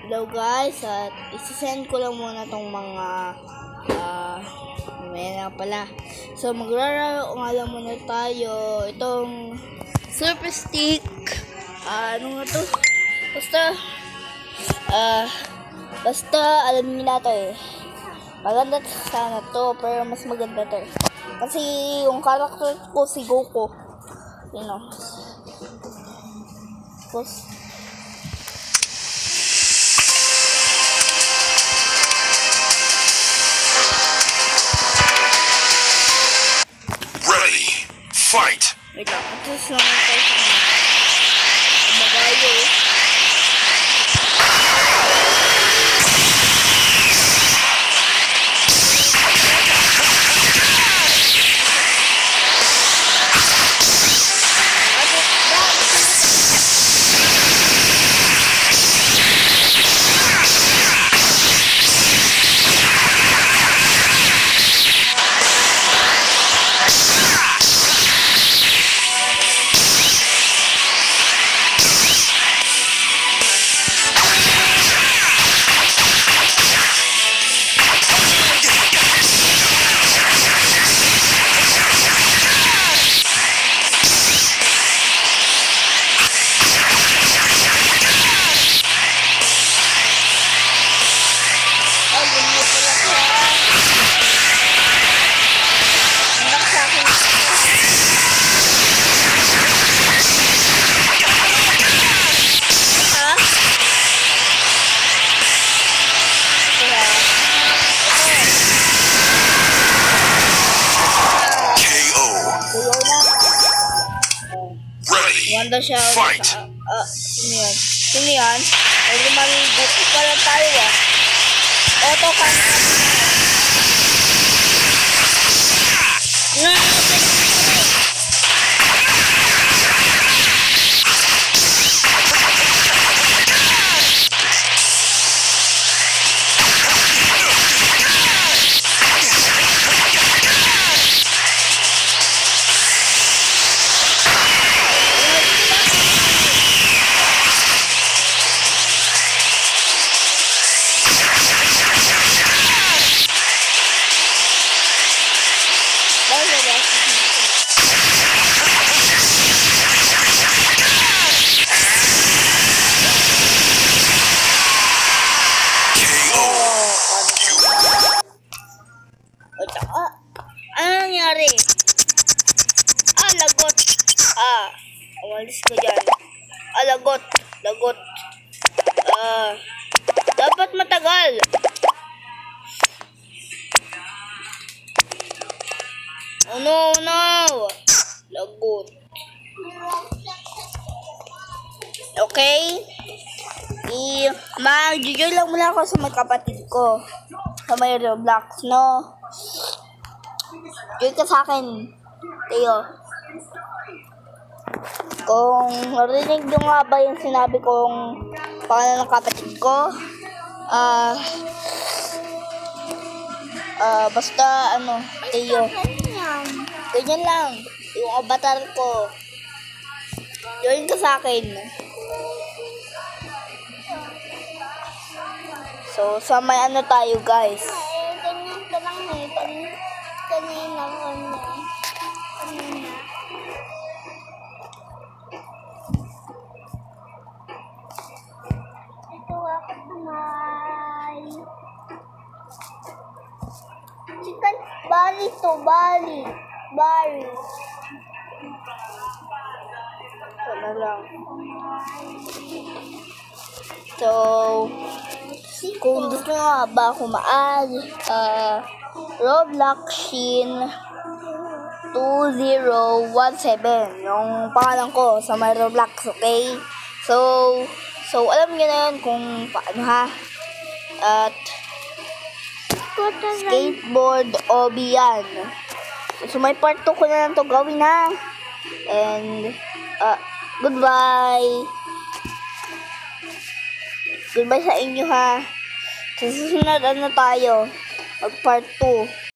Hello guys, at isisend ko lang muna tong mga mamaya na pala. So maglaro nga lang muna tayo itong super stick. Ano nga to? Basta alam niyo na to eh. Maganda sana to, pero mas maganda to eh. Kasi yung character ko si Goku. You know. Ready, fight! Wait lang, ito lang tayo sa magayo. Wanda siya. Sino yan? Sino yan? Ay, lumaligo pa lang tayo ah. Eto ka na. Ano nangyari? Lagot. Umalis ko dyan. Lagot. Dapat matagal. Oh no. Lagot. Okay. Mag-join lang muna ako sa mga kapatid ko. Sa may Roblox, no? Join ka sa akin, Teo. Kung narinig nyo nga ba yung sinabi kong pangalan ng kapatid ko, basta Teo. Ganyan lang, yung avatar ko. Join ka sa akin. So, sa may tayo guys. Ganyan ka lang eh. Kanina. Ito ako may chicken bali to, bali. Ito na lang. So, kung gusto nga ba ako ma-add, Roblox Shin 2017 yung pangalan ko sa my Roblox, okay? So alam niyo na yun kung paano ha. At skateboard obi yan. So may part 2 ko na lang to gawin ha. And goodbye sa inyo ha. Sa susunod tayo mag part 2.